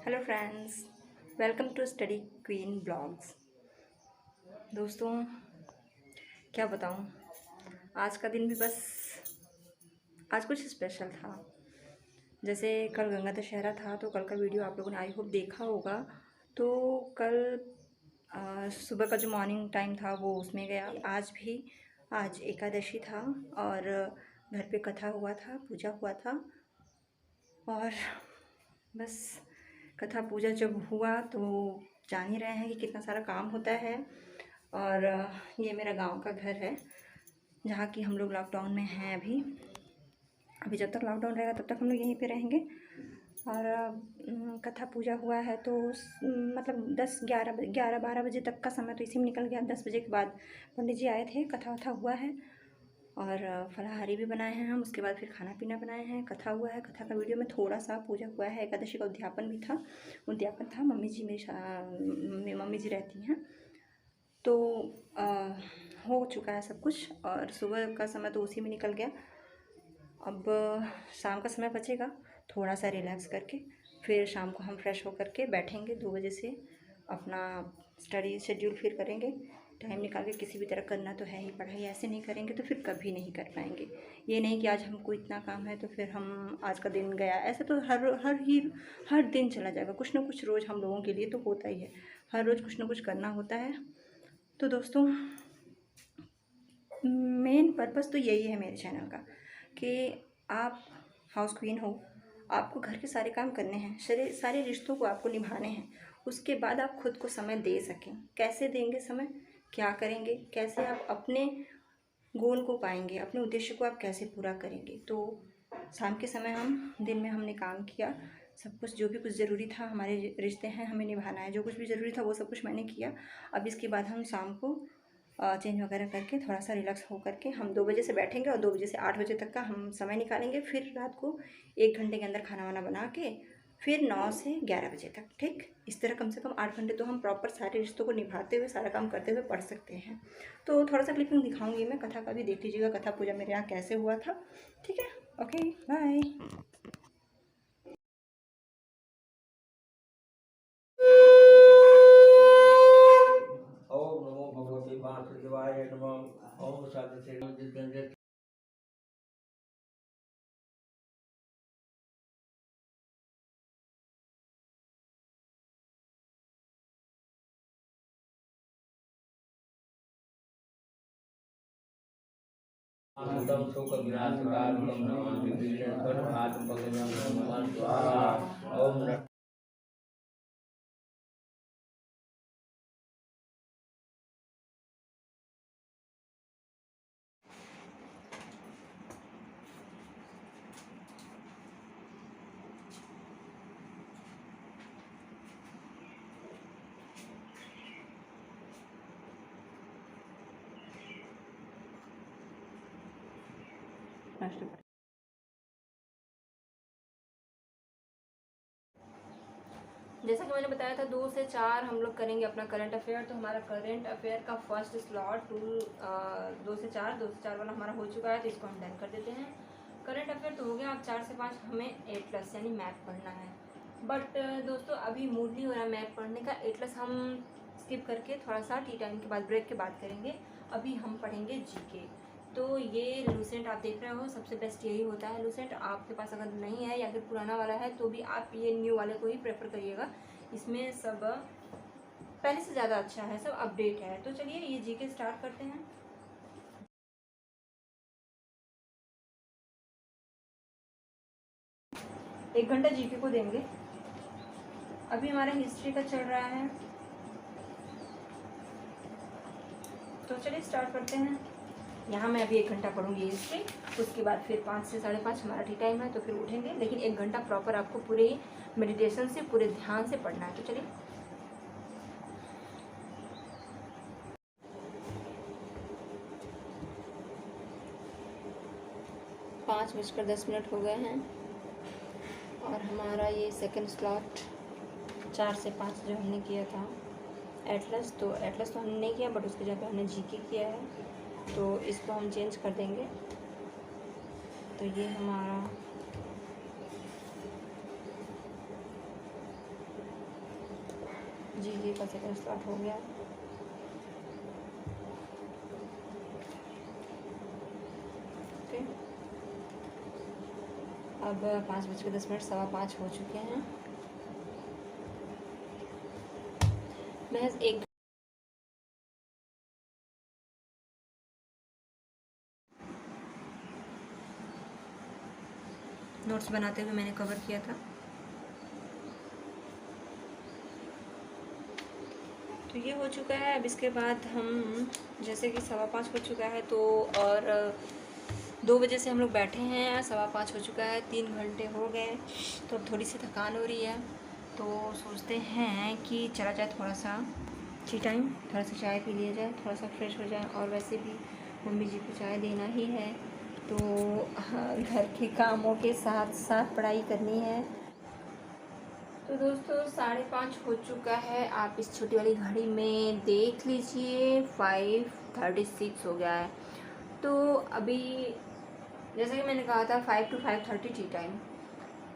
Hello friends, welcome to study queen blogs. दोस्तों, क्या बताऊं, आज का दिन भी बस आज कुछ स्पेशल था। जैसे कल गंगा दशहरा था, तो कल का वीडियो आप लोगों ने आई होप देखा होगा। तो कल सुबह का जो मॉर्निंग टाइम था वो उसमें गया। आज एकादशी था और घर पे कथा हुआ था, पूजा हुआ था। और बस कथा पूजा जब हुआ तो जान ही रहे हैं कि कितना सारा काम होता है। और ये मेरा गांव का घर है जहाँ की हम लोग लॉकडाउन में हैं अभी जब तक लॉकडाउन रहेगा तब तक हम लोग यहीं पे रहेंगे। और कथा पूजा हुआ है तो मतलब 10 11 बजे तक का समय तो इसी में निकल गया। 10 बजे के बाद पंडित जी आए थे, कथा वथा हुआ है और फलाहारी भी बनाए हैं हम। उसके बाद फिर खाना पीना बनाए हैं, कथा हुआ है। कथा का वीडियो में थोड़ा सा पूजा हुआ है, एकादशी का उद्यापन था। मम्मी जी रहती हैं तो हो चुका है सब कुछ। और सुबह का समय तो उसी में निकल गया। अब शाम का समय बचेगा, थोड़ा सा रिलैक्स करके फिर शाम को हम फ्रेश होकर के बैठेंगे 2 बजे से अपना स्टडी शेड्यूल फिर करेंगे। टाइम निकाल के किसी भी तरह करना तो है ही, पढ़ाई ऐसे नहीं करेंगे तो फिर कभी नहीं कर पाएंगे। ये नहीं कि आज हमको इतना काम है तो फिर हम आज का दिन गया, ऐसे तो हर दिन चला जाएगा। कुछ ना कुछ रोज़ हम लोगों के लिए तो होता ही है, हर रोज़ कुछ ना कुछ करना होता है। तो दोस्तों, मेन पर्पस तो यही है मेरे चैनल का कि आप हाउस क्वीन हो, आपको घर के सारे काम करने हैं, सारे रिश्तों को आपको निभाने हैं। उसके बाद आप खुद को समय दे सकें। कैसे देंगे समय, क्या करेंगे, कैसे आप अपने गोल को पाएंगे, अपने उद्देश्य को आप कैसे पूरा करेंगे। तो शाम के समय दिन में हमने काम किया, सब कुछ जो भी कुछ ज़रूरी था, हमारे रिश्ते हैं हमें निभाना है, जो कुछ भी ज़रूरी था वो सब कुछ मैंने किया। अब इसके बाद हम शाम को चेंज वगैरह करके थोड़ा सा रिलैक्स हो करके हम 2 बजे से बैठेंगे और 2 बजे से 8 बजे तक का हम समय निकालेंगे। फिर रात को 1 घंटे के अंदर खाना वाना बना के फिर 9 से 11 बजे तक, ठीक, इस तरह कम से कम 8 घंटे तो हम प्रॉपर सारे रिश्तों को निभाते हुए, सारा काम करते हुए पढ़ सकते हैं। तो थोड़ा सा क्लिपिंग दिखाऊंगी मैं, कथा का भी देख लीजिएगा, कथा पूजा मेरे यहाँ कैसे हुआ था। ठीक है, ओके, बाय। ओम नमो भगवते वासुदेवाय नमः। ओम सदसे आनंदम शोक विनाशकारकम नमामि विघ्नेश्वर आत्मपगमं नमः स्वाहा। ओम जैसा कि मैंने बताया था 2 से 4 हम लोग करेंगे अपना करंट अफेयर। तो हमारा करंट अफेयर का फर्स्ट स्लॉट 2 से 4 वाला हमारा हो चुका है, तो इसको हम डन कर देते हैं। करंट अफेयर तो हो गया। अब 4 से 5 हमें A+ यानी मैथ पढ़ना है। बट दोस्तों, अभी मूड नहीं हो रहा मैथ पढ़ने का। A+ हम स्किप करके थोड़ा सा टी टाइम के बाद, ब्रेक के बाद करेंगे। अभी हम पढ़ेंगे GK। तो ये लूसेंट आप देख रहे हो, सबसे बेस्ट यही होता है लूसेंट। आपके पास अगर नहीं है या फिर पुराना वाला है तो भी आप ये न्यू वाले को ही प्रेफर करिएगा। इसमें सब पहले से ज़्यादा अच्छा है, सब अपडेट है। तो चलिए ये GK स्टार्ट करते हैं। एक घंटा GK को देंगे। अभी हमारा हिस्ट्री का चल रहा है, तो चलिए स्टार्ट करते हैं। यहाँ मैं अभी 1 घंटा पढ़ूंगी हिस्ट्री, उसके बाद फिर 5 से 5:30 हमारा टी टाइम है, तो फिर उठेंगे। लेकिन 1 घंटा प्रॉपर आपको पूरे मेडिटेशन से, पूरे ध्यान से पढ़ना है। तो चलिए, 5:10 हो गए हैं और हमारा ये सेकंड स्लॉट 4 से 5 जो हमने किया था एटलस तो हमने नहीं किया, बट उसके जगह हमने GK किया है, तो इसको हम चेंज कर देंगे। तो ये हमारा जी का सेकंड स्लॉट हो गया। ओके, अब 5:10, 5:15 हो चुके हैं। महज एक नोट्स बनाते हुए मैंने कवर किया था। तो ये हो चुका है। अब इसके बाद हम, जैसे कि 5:15 हो चुका है, तो और 2 बजे से हम लोग बैठे हैं, 5:15 हो चुका है, 3 घंटे हो गए। तो अब थोड़ी सी थकान हो रही है, तो सोचते हैं कि चला जाए थोड़ा सा टी टाइम, थोड़ा सा चाय पी लिया जाए, थोड़ा सा फ्रेश हो जाए। और वैसे भी मम्मी जी को चाय देना ही है, तो घर के कामों के साथ साथ पढ़ाई करनी है। तो दोस्तों 5:30 हो चुका है, आप इस छोटी वाली घड़ी में देख लीजिए 5:36 हो गया है। तो अभी जैसे कि मैंने कहा था 5 to 5:30 टी टाइम,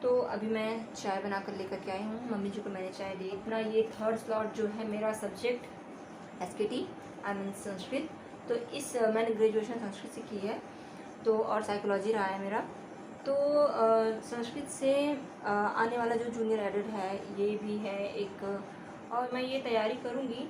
तो अभी मैं चाय बना कर लेकर के आई हूँ। मम्मी जी को मैंने चाय दे इतना। ये थर्ड स्लॉट जो है मेरा subject SKT, I mean Sanskrit. तो इस मैंने ग्रेजुएशन संस्कृत से की है, तो और साइकोलॉजी रहा है मेरा। तो संस्कृत से आने वाला जो जूनियर एडिड है ये भी है एक, और मैं ये तैयारी करूँगी।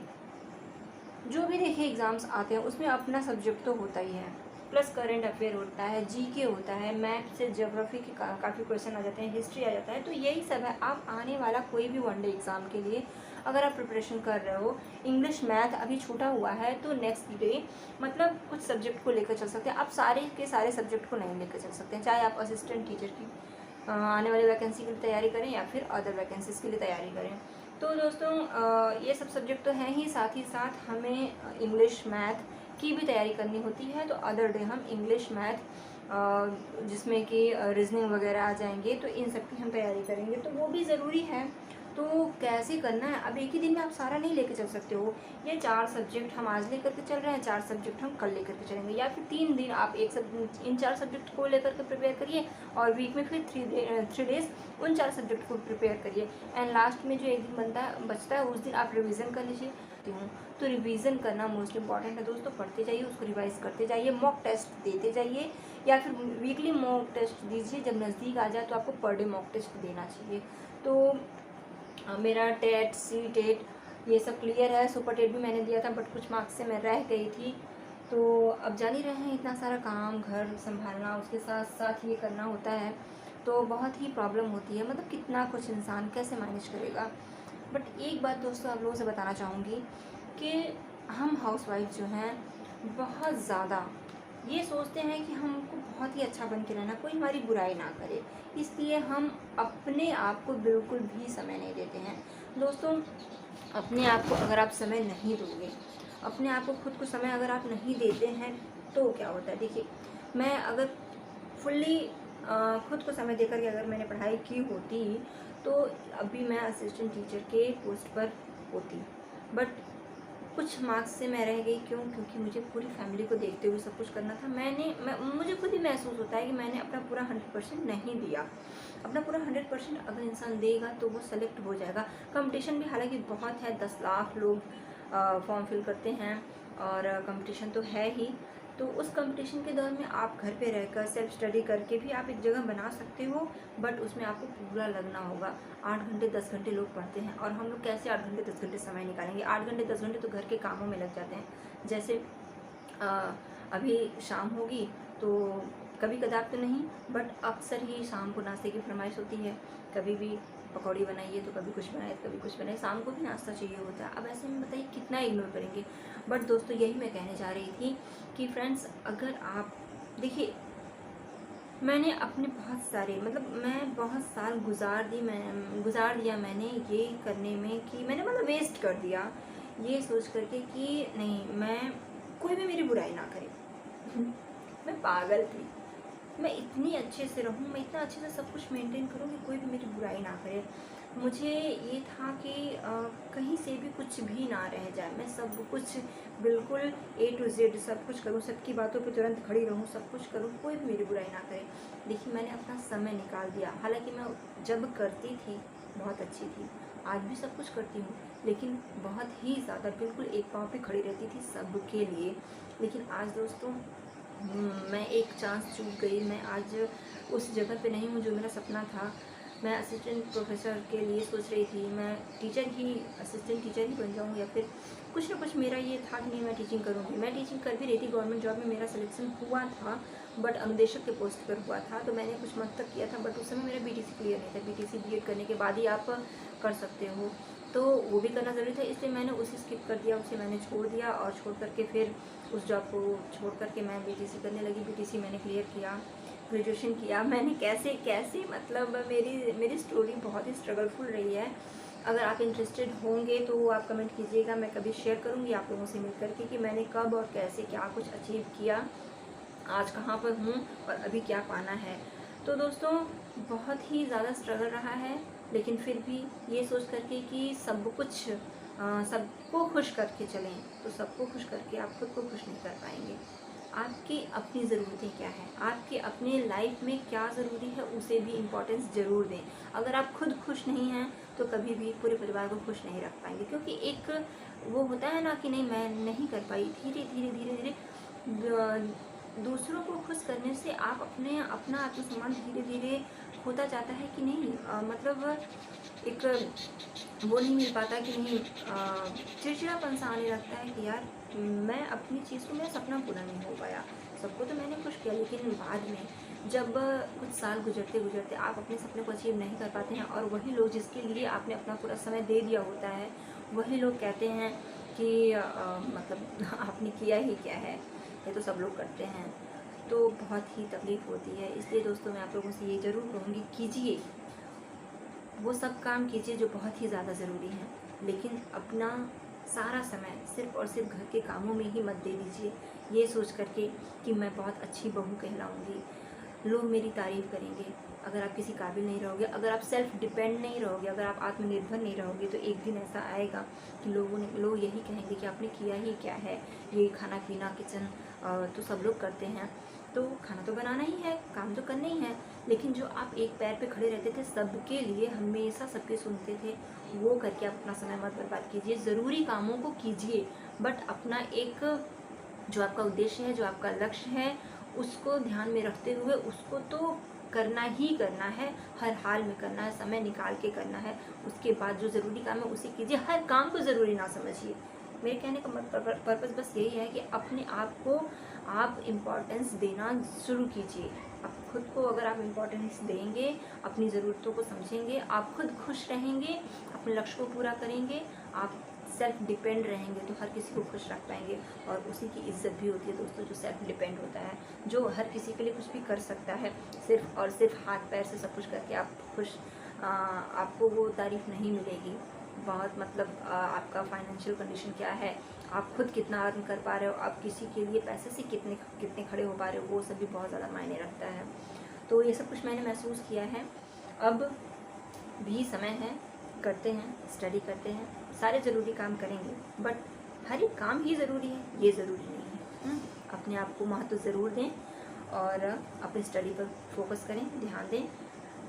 जो भी देखिए एग्ज़ाम्स आते हैं उसमें अपना सब्जेक्ट तो होता ही है, प्लस करेंट अफेयर होता है, GK होता है, मैथ से ज्योग्राफी के काफ़ी क्वेश्चन आ जाते हैं, हिस्ट्री आ जाता है। तो यही सब है। आप आने वाला कोई भी वनडे एग्ज़ाम के लिए अगर आप प्रिपरेशन कर रहे हो, इंग्लिश मैथ अभी छूटा हुआ है, तो नेक्स्ट डे मतलब कुछ सब्जेक्ट को लेकर चल सकते हैं। आप सारे के सारे सब्जेक्ट को नहीं लेकर चल सकते हैं, चाहे आप असिस्टेंट टीचर की आने वाली वैकेंसी के लिए तैयारी करें या फिर अदर वैकेंसीज़ के लिए तैयारी करें। तो दोस्तों ये सब सब्जेक्ट तो हैं ही, साथ ही साथ हमें इंग्लिश मैथ की भी तैयारी करनी होती है। तो अदर डे हम इंग्लिश मैथ जिसमें कि रीजनिंग वगैरह आ जाएंगे, तो इन सब की हम तैयारी करेंगे, तो वो भी ज़रूरी है। तो कैसे करना है, अब एक ही दिन में आप सारा नहीं लेकर चल सकते हो। ये 4 सब्जेक्ट हम आज लेकर के चल रहे हैं, 4 सब्जेक्ट हम कल लेकर के चलेंगे, या फिर 3 दिन आप इन 4 सब्जेक्ट को लेकर के प्रिपेयर करिए, और वीक में फिर 3 डेज़ उन 4 सब्जेक्ट को प्रिपेयर करिए। एंड लास्ट में जो एक दिन बचता है उस दिन आप रिवीजन कर लीजिए। तो रिवीजन करना मोस्ट इंपॉर्टेंट है दोस्तों। पढ़ते जाइए, उसको रिवाइज करते जाइए, मॉक टेस्ट देते जाइए, या फिर वीकली मॉक टेस्ट दीजिए। जब नज़दीक आ जाए तो आपको पर डे मॉक टेस्ट देना चाहिए। तो मेरा टेट सी ये सब क्लियर है। सुपर टेट भी मैंने दिया था, बट कुछ मार्क्स से मैं रह गई थी। तो अब जान ही रहे हैं, इतना सारा काम घर संभालना, उसके साथ साथ ये करना होता है, तो बहुत ही प्रॉब्लम होती है। मतलब कितना कुछ इंसान कैसे मैनेज करेगा। बट एक बात दोस्तों आप लोगों से बताना चाहूँगी कि हम हाउसवाइफ जो हैं बहुत ज़्यादा ये सोचते हैं कि हमको बहुत ही अच्छा बन के रहना, कोई हमारी बुराई ना करे, इसलिए हम अपने आप को बिल्कुल भी समय नहीं देते हैं। दोस्तों अपने आप को अगर आप समय नहीं दोगे, अपने आप को खुद को समय अगर आप नहीं देते हैं, तो क्या होता है। देखिए मैं अगर फुल्ली खुद को समय देकर के अगर मैंने पढ़ाई की होती, तो अभी मैं असिस्टेंट टीचर के पोस्ट पर होती। बट कुछ मार्क्स से मैं रह गई, क्यों? क्योंकि मुझे पूरी फैमिली को देखते हुए सब कुछ करना था। मुझे खुद ही महसूस होता है कि मैंने अपना पूरा 100% नहीं दिया। अपना पूरा 100% अगर इंसान देगा तो वो सेलेक्ट हो जाएगा। कंपटीशन भी हालांकि बहुत है, 10 लाख लोग फॉर्म फिल करते हैं, और कंपटीशन तो है ही। तो उस कंपटीशन के दौर में आप घर पे रहकर सेल्फ स्टडी करके भी आप एक जगह बना सकते हो, बट उसमें आपको पूरा लगना होगा। 8 घंटे 10 घंटे लोग पढ़ते हैं, और हम लोग कैसे 8 घंटे 10 घंटे समय निकालेंगे। 8 घंटे 10 घंटे तो घर के कामों में लग जाते हैं। जैसे अभी शाम होगी तो कभी कदार तो नहीं, बट अक्सर ही शाम को नाश्ते की फरमाइश होती है। कभी भी पकौड़ी बनाइए, तो कभी कुछ बनाए, तो कभी कुछ बनाए। शाम को भी नाश्ता चाहिए होता है। अब ऐसे में बताइए कितना इग्नोर करेंगे। बट दोस्तों यही मैं कहने जा रही थी कि फ्रेंड्स, अगर आप देखिए, मैंने अपने बहुत सारे मैं बहुत साल गुजार दिया मैंने ये करने में, कि मैंने वेस्ट कर दिया ये सोच करके कि नहीं, मैं कोई भी मेरी बुराई ना करे। मैं पागल थी। मैं इतनी अच्छे से रहूँ, मैं इतना अच्छे से सब कुछ मेंटेन करूँ कि कोई भी मेरी बुराई ना करे। मुझे ये था कि कहीं से भी कुछ भी ना रह जाए, मैं सब कुछ बिल्कुल A to Z सब कुछ करूँ, सबकी बातों पे तुरंत खड़ी रहूँ, सब कुछ करूँ, कोई भी मेरी बुराई ना करे। देखिए मैंने अपना समय निकाल दिया। हालांकि मैं जब करती थी बहुत अच्छी थी, आज भी सब कुछ करती हूँ, लेकिन बहुत ही ज़्यादा बिल्कुल एक पाँव पे खड़ी रहती थी सबके लिए। लेकिन आज दोस्तों मैं एक चांस चूक गई, मैं आज उस जगह पे नहीं हूँ जो मेरा सपना था। मैं असिस्टेंट प्रोफेसर के लिए सोच रही थी, मैं असिस्टेंट टीचर ही बन जाऊँ, या फिर कुछ ना कुछ मेरा ये था कि नहीं मैं टीचिंग करूँगी। मैं टीचिंग कर भी रही थी, गवर्नमेंट जॉब में मेरा सिलेक्शन हुआ था, बट अनुदेशक के पोस्ट पर हुआ था, तो मैंने कुछ मंथ तक किया था, बट उस समय मेरा BTC क्लियर नहीं था। BTC BEd करने के बाद ही आप कर सकते हो, तो वो भी करना ज़रूरी था, इसलिए मैंने उसे स्किप कर दिया, उसे मैंने छोड़ दिया। और छोड़ करके फिर उस जॉब को छोड़ करके मैं BTC करने लगी। BTC मैंने क्लियर किया, ग्रेजुएशन किया। मैंने कैसे कैसे मतलब मेरी स्टोरी बहुत ही स्ट्रगलफुल रही है। अगर आप इंटरेस्टेड होंगे तो आप कमेंट कीजिएगा, मैं कभी शेयर करूँगी आप लोगों से मिल करके कि मैंने कब और कैसे क्या कुछ अचीव किया, आज कहाँ पर हूँ और अभी क्या पाना है। तो दोस्तों बहुत ही ज़्यादा स्ट्रगल रहा है, लेकिन फिर भी ये सोच करके कि सब कुछ सबको खुश करके चलें, तो सबको खुश करके आप खुद को खुश नहीं कर पाएंगे। आपकी अपनी ज़रूरतें क्या हैं, आपके अपने लाइफ में क्या ज़रूरी है, उसे भी इम्पोर्टेंस ज़रूर दें। अगर आप खुद खुश नहीं हैं तो कभी भी पूरे परिवार को खुश नहीं रख पाएंगे, क्योंकि एक वो होता है ना कि नहीं मैं नहीं कर पाई, धीरे धीरे धीरे धीरे दूसरों को खुश करने से आप अपना आत्मसम्मान धीरे धीरे होता जाता है कि नहीं, मतलब एक वो नहीं मिल पाता कि नहीं, चिड़चिड़ापन सा आने लगता है कि यार मैं अपनी चीज़ को, मेरा सपना पूरा नहीं हो पाया। सबको तो मैंने खुश किया, लेकिन बाद में जब कुछ साल गुजरते गुजरते आप अपने सपने को अचीव नहीं कर पाते हैं, और वही लोग जिसके लिए आपने अपना पूरा समय दे दिया होता है, वही लोग कहते हैं कि मतलब आपने किया ही क्या है, ये तो सब लोग करते हैं, तो बहुत ही तकलीफ़ होती है। इसलिए दोस्तों मैं आप लोगों से ये ज़रूर कहूँगी, कीजिए वो सब काम कीजिए जो बहुत ही ज़्यादा ज़रूरी हैं, लेकिन अपना सारा समय सिर्फ़ और सिर्फ घर के कामों में ही मत दे दीजिए, ये सोच करके कि मैं बहुत अच्छी बहू कहलाऊँगी, लोग मेरी तारीफ़ करेंगे। अगर आप किसी काबिल नहीं रहोगे, अगर आप सेल्फ डिपेंड नहीं रहोगे, अगर आप आत्मनिर्भर नहीं रहोगे, तो एक दिन ऐसा आएगा कि लोग यही कहेंगे कि आपने किया ही क्या है, ये खाना पीना किचन तो सब लोग करते हैं, तो खाना तो बनाना ही है, काम तो करना ही है, लेकिन जो आप एक पैर पे खड़े रहते थे सबके लिए, हमेशा सबके सुनते थे, वो करके आप अपना समय मत बर्बाद कीजिए। ज़रूरी कामों को कीजिए, बट अपना एक जो आपका उद्देश्य है, जो आपका लक्ष्य है, उसको ध्यान में रखते हुए उसको तो करना ही करना है, हर हाल में करना है, समय निकाल के करना है। उसके बाद जो ज़रूरी काम है उसे कीजिए, हर काम को ज़रूरी ना समझिए। मेरे कहने का पर्पज़ बस यही है कि अपने आप को आप इम्पोर्टेंस देना शुरू कीजिए। आप खुद को अगर आप इम्पोर्टेंस देंगे, अपनी ज़रूरतों को समझेंगे, आप खुद खुश रहेंगे, अपने लक्ष्य को पूरा करेंगे, आप सेल्फ डिपेंड रहेंगे, तो हर किसी को खुश रख पाएंगे। और उसी की इज्जत भी होती है दोस्तों जो सेल्फ डिपेंड होता है, जो हर किसी के लिए कुछ भी कर सकता है, सिर्फ और सिर्फ हाथ पैर से सब कुछ करके आप खुश, आपको वो तारीफ़ नहीं मिलेगी। बहुत मतलब आपका फाइनेंशियल कंडीशन क्या है, आप खुद कितना अर्न कर पा रहे हो, आप किसी के लिए पैसे से कितने कितने खड़े हो पा रहे हो, वो सब भी बहुत ज़्यादा मायने रखता है। तो ये सब कुछ मैंने महसूस किया है। अब भी समय है, करते हैं, स्टडी करते हैं, सारे ज़रूरी काम करेंगे, बट हर एक काम ही ज़रूरी है, ये ज़रूरी नहीं है। अपने आप को महत्व ज़रूर दें और अपनी स्टडी पर फोकस करें, ध्यान दें,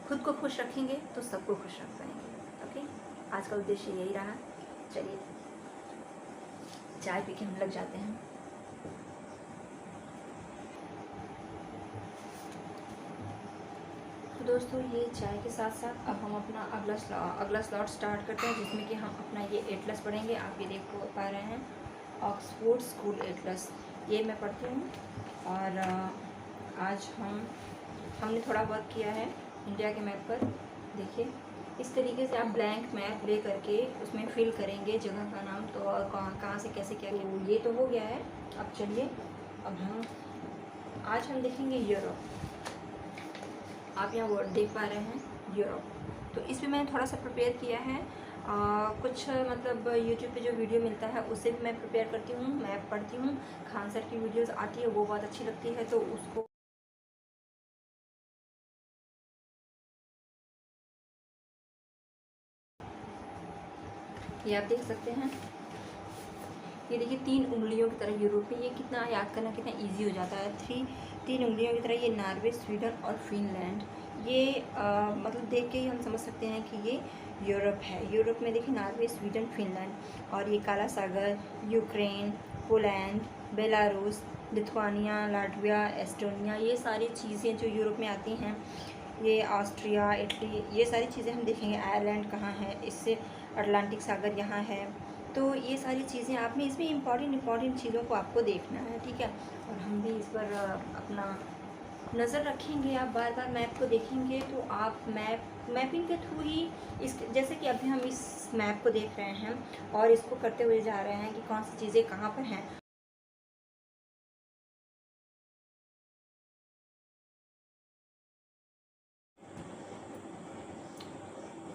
खुद को खुश रखेंगे तो सबको खुश रख पाएंगे। ओके, आज का उद्देश्य यही रहा। चलिए चाय पी के हम लग जाते हैं। तो दोस्तों ये चाय के साथ साथ अब हम अपना अगला स्लॉट स्टार्ट करते हैं, जिसमें कि हम अपना ये A+ पढ़ेंगे। आप ये देख पा रहे हैं, ऑक्सफोर्ड स्कूल A+, ये मैं पढ़ती हूँ। और आज हमने थोड़ा वर्क किया है इंडिया के मैप पर। देखिए इस तरीके से आप ब्लैंक मैप ले करके उसमें फिल करेंगे जगह का नाम, तो कहाँ से कैसे क्या क्या। ये तो हो गया है। अब चलिए, अब आज हम देखेंगे यूरोप। आप यहाँ वर्ड देख पा रहे हैं यूरोप, तो इसमें मैंने थोड़ा सा प्रिपेयर किया है। कुछ मतलब यूट्यूब पे जो वीडियो मिलता है उससे भी मैं प्रिपेयर करती हूँ, मैप पढ़ती हूँ। खान सर की वीडियोस आती है, वो बहुत अच्छी लगती है, तो उसको ये आप देख सकते हैं। ये देखिए 3 उंगलियों की तरह यूरोप में, ये कितना याद करना कितना इजी हो जाता है। 3 उंगलियों की तरह ये नॉर्वे, स्वीडन और फिनलैंड, ये मतलब देख के ही हम समझ सकते हैं कि ये यूरोप है। यूरोप में देखिए नॉर्वे, स्वीडन, फिनलैंड, और ये काला सागर, Ukraine, Poland, Belarus, Lithuania, Latvia, Estonia, ये सारी चीज़ें जो यूरोप में आती हैं, ये ऑस्ट्रिया, इटली, ये सारी चीज़ें हम देखेंगे। आयरलैंड कहाँ है, इससे अटलांटिक सागर यहाँ है। तो ये सारी चीज़ें आपने इसमें इम्पॉर्टेंट चीज़ों को आपको देखना है, ठीक है। और हम भी इस पर अपना नज़र रखेंगे। आप बार बार मैप को देखेंगे तो आप मैपिंग के थ्रू ही इस, जैसे कि अभी हम इस मैप को देख रहे हैं और इसको करते हुए जा रहे हैं कि कौन सी चीज़ें कहाँ पर हैं।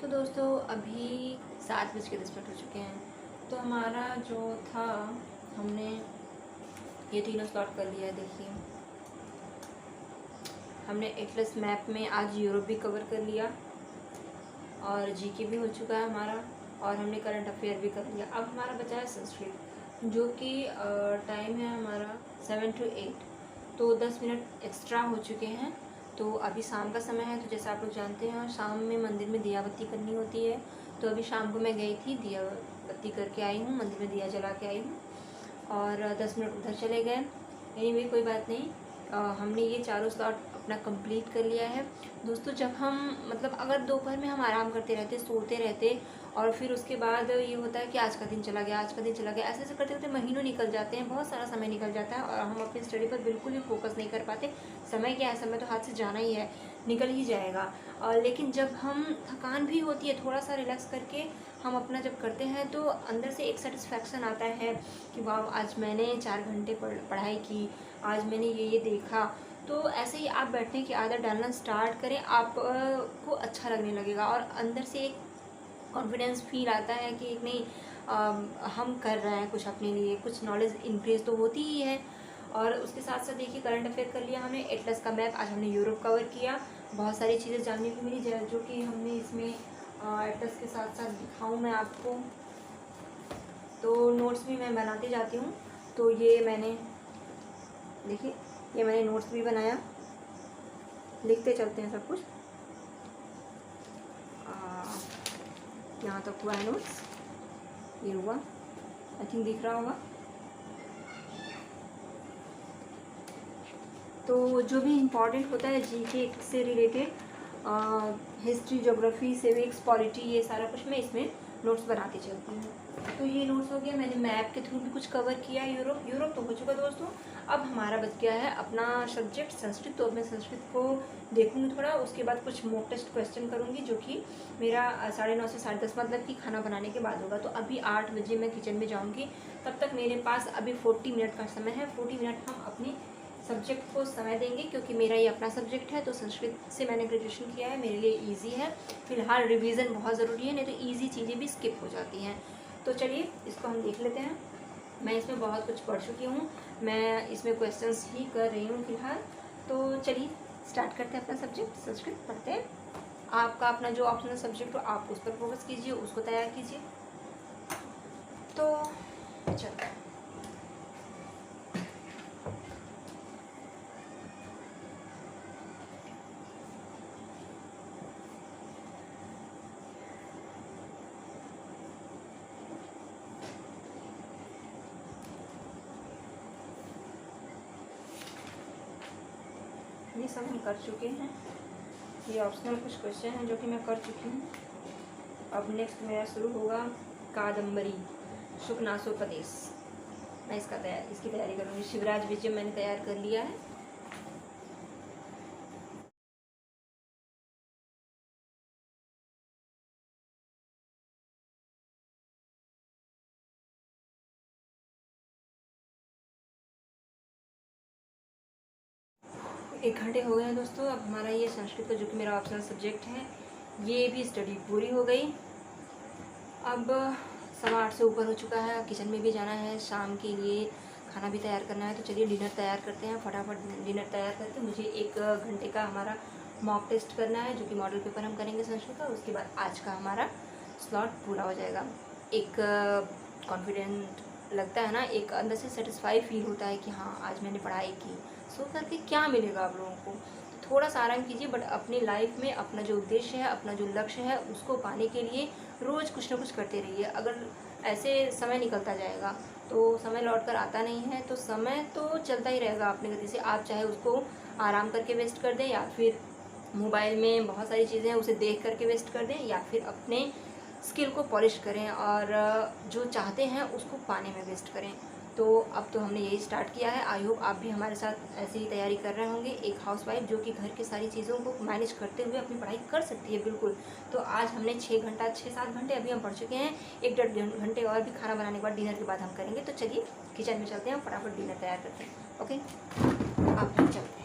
तो दोस्तों अभी 7:10 हो चुके हैं। तो हमारा जो था, हमने ये तीनों स्लॉट कर लिया है। देखिए हमने एटलस मैप में आज यूरोप भी कवर कर लिया और जीके भी हो चुका है हमारा, और हमने करंट अफेयर भी कर लिया। अब हमारा बचा है संस्कृत, जो कि टाइम है हमारा 7 to 8, तो 10 मिनट एक्स्ट्रा हो चुके हैं। तो अभी शाम का समय है, तो जैसा आप लोग जानते हैं, और शाम में मंदिर में दिया बत्ती करनी होती है। तो अभी शाम को मैं गई थी, दिया बत्ती करके आई हूँ, मंदिर में दिया जला के आई हूँ, और 10 मिनट उधर चले गए। एनीवे कोई बात नहीं, हमने ये चारों स्लॉट अपना कंप्लीट कर लिया है। दोस्तों जब हम मतलब अगर दोपहर में हम आराम करते रहते, सोते रहते, और फिर उसके बाद ये होता है कि आज का दिन चला गया, आज का दिन चला गया, ऐसे ऐसे करते करते महीनों निकल जाते हैं, बहुत सारा समय निकल जाता है, और हम अपनी स्टडी पर बिल्कुल भी फोकस नहीं कर पाते। समय क्या है, समय तो हाथ से जाना ही है, निकल ही जाएगा। लेकिन जब हम थकान भी होती है, थोड़ा सा रिलैक्स करके हम अपना जब करते हैं, तो अंदर से एक सेटिस्फैक्शन आता है कि वाह आज मैंने 4 घंटे पढ़ाई की, आज मैंने ये देखा। तो ऐसे ही आप बैठने की आदत डालना स्टार्ट करें, आप को अच्छा लगने लगेगा, और अंदर से एक कॉन्फिडेंस फील आता है कि एक नहीं, हम कर रहे हैं कुछ अपने लिए, कुछ नॉलेज इंक्रीज तो होती ही है। और उसके साथ साथ देखिए करंट अफेयर कर लिया हमने, एटलस का मैप, आज हमने यूरोप कवर किया, बहुत सारी चीज़ें जानने को मिली जो कि हमने इसमें एटलस के साथ साथ दिखाऊँ मैं आपको। तो नोट्स भी मैं बनाती जाती हूँ। तो ये मैंने देखिए, ये मैंने नोट्स भी बनाया, लिखते चलते हैं सब कुछ। यहाँ तक हुआ है नोट्स, ये हुआ, आई थिंक दिख रहा होगा। तो जो भी इम्पोर्टेंट होता है जीके से related, history, geography, civics, polity, ये सारा कुछ मैं इसमें नोट्स बनाती चलती हूँ। तो ये नोट्स हो गया, मैंने मैप के थ्रू भी कुछ कवर किया। यूरोप तो हो चुका दोस्तों। अब हमारा बच गया है अपना सब्जेक्ट संस्कृत। तो अब मैं संस्कृत को देखूँगी थोड़ा, उसके बाद कुछ मॉक टेस्ट क्वेश्चन करूँगी, जो कि मेरा 9:30 से 10:30 मतलब कि खाना बनाने के बाद होगा। तो अभी 8 बजे मैं किचन में जाऊँगी, तब तक मेरे पास अभी 40 मिनट का समय है। 40 मिनट हम अपनी सब्जेक्ट को समय देंगे, क्योंकि मेरा ये अपना सब्जेक्ट है। तो संस्कृत से मैंने ग्रेजुएशन किया है, मेरे लिए इजी है। फिलहाल रिवीजन बहुत ज़रूरी है, नहीं तो इजी चीज़ें भी स्किप हो जाती हैं। तो चलिए इसको हम देख लेते हैं। मैं इसमें बहुत कुछ पढ़ चुकी हूँ, मैं इसमें क्वेश्चंस ही कर रही हूँ फिलहाल। तो चलिए स्टार्ट करते हैं अपना सब्जेक्ट संस्कृत पढ़ते हैं। आपका अपना जो ऑप्शनल सब्जेक्ट हो आप उस पर फोकस कीजिए, उसको तैयार कीजिए। तो चलो ये सब हम कर चुके हैं। ये ऑप्शनल कुछ क्वेश्चन हैं जो कि मैं कर चुकी हूँ। अब नेक्स्ट मेरा शुरू होगा कादम्बरी शुकनासोपदेश। मैं इसकी तैयारी करूँगी। शिवराज विजय मैंने तैयार कर लिया है। एक घंटे हो गए हैं दोस्तों। अब हमारा ये संस्कृत का जो कि मेरा ऑप्शनल सब्जेक्ट है, ये भी स्टडी पूरी हो गई। अब 8:15 से ऊपर हो चुका है, किचन में भी जाना है, शाम के लिए खाना भी तैयार करना है। तो चलिए डिनर तैयार करते हैं, फटाफट डिनर तैयार करके मुझे 1 घंटे का हमारा मॉक टेस्ट करना है, जो कि मॉडल पेपर हम करेंगे संस्कृत का। उसके बाद आज का हमारा स्लॉट पूरा हो जाएगा। एक कॉन्फिडेंट लगता है ना, एक अंदर से सेटिस्फाई फील होता है कि हाँ आज मैंने पढ़ाई की। सो करके क्या मिलेगा आप लोगों को, थोड़ा सा आराम कीजिए, बट अपनी लाइफ में अपना जो उद्देश्य है, अपना जो लक्ष्य है, उसको पाने के लिए रोज़ कुछ ना कुछ करते रहिए। अगर ऐसे समय निकलता जाएगा तो समय लौट कर आता नहीं है, तो समय तो चलता ही रहेगा अपनी गति से। आप चाहे उसको आराम करके वेस्ट कर दें, या फिर मोबाइल में बहुत सारी चीज़ें हैं उसे देख करके वेस्ट कर दें, या फिर अपने स्किल को पॉलिश करें और जो चाहते हैं उसको पाने में वेस्ट करें। तो अब तो हमने यही स्टार्ट किया है। आई होप आप भी हमारे साथ ऐसे ही तैयारी कर रहे होंगे। एक हाउसवाइफ जो कि घर की सारी चीज़ों को मैनेज करते हुए अपनी पढ़ाई कर सकती है, बिल्कुल। तो आज हमने 6-7 घंटे अभी हम पढ़ चुके हैं। 1-1.5 घंटे और भी खाना बनाने के बाद, डिनर के बाद हम करेंगे। तो चलिए किचन में चलते हैं, फटाफट डिनर तैयार करते हैं। ओके, आप भी चलते हैं।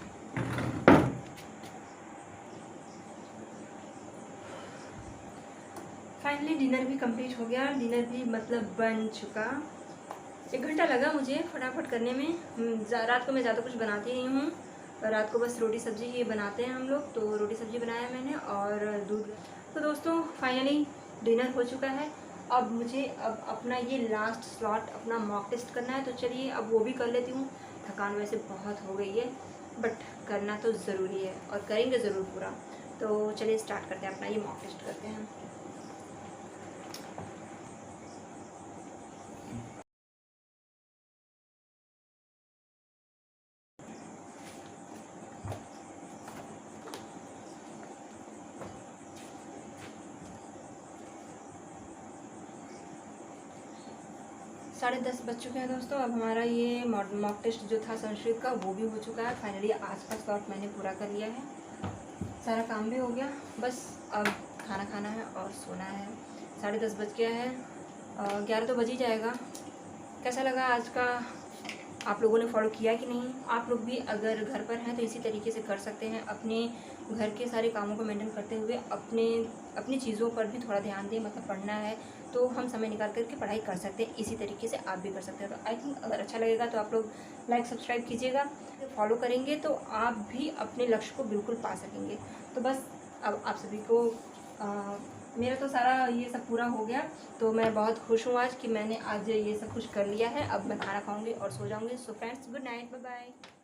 फाइनली डिनर भी कंप्लीट हो गया। डिनर भी मतलब बन चुका। 1 घंटा लगा मुझे फटाफट करने में। रात को मैं ज़्यादा कुछ बनाती नहीं हूँ, रात को बस रोटी सब्ज़ी ही बनाते हैं हम लोग। तो रोटी सब्ज़ी बनाया मैंने और दूध। तो दोस्तों फाइनली डिनर हो चुका है। अब मुझे अपना ये लास्ट स्लॉट अपना मॉक टेस्ट करना है। तो चलिए अब वो भी कर लेती हूँ। थकान वैसे बहुत हो गई है, बट करना तो ज़रूरी है और करेंगे ज़रूर पूरा। तो चलिए स्टार्ट करते हैं, अपना ये मॉक टेस्ट करते हैं। 10:30 बज चुके हैं दोस्तों। अब हमारा ये मॉक टेस्ट जो था संस्कृत का वो भी हो चुका है। फाइनली आज का स्लॉट मैंने पूरा कर लिया है, सारा काम भी हो गया। बस अब खाना खाना है और सोना है। 10:30 बज गया है, 11 तो बज ही जाएगा। कैसा लगा आज का, आप लोगों ने फॉलो किया कि नहीं? आप लोग भी अगर घर पर हैं तो इसी तरीके से कर सकते हैं। अपने घर के सारे कामों को मेंटेन करते हुए अपनी चीज़ों पर भी थोड़ा ध्यान दें। मतलब पढ़ना है तो हम समय निकाल करके पढ़ाई कर सकते हैं। इसी तरीके से आप भी कर सकते हैं। तो आई थिंक अगर अच्छा लगेगा तो आप लोग लाइक सब्सक्राइब कीजिएगा। फॉलो करेंगे तो आप भी अपने लक्ष्य को बिल्कुल पा सकेंगे। तो बस अब आप सभी को मेरा तो सारा ये सब पूरा हो गया। तो मैं बहुत खुश हूँ आज कि मैंने आज ये सब कुछ कर लिया है। अब मैं खाना खाऊंगी और सो जाऊंगी। So friends, good night, bye bye.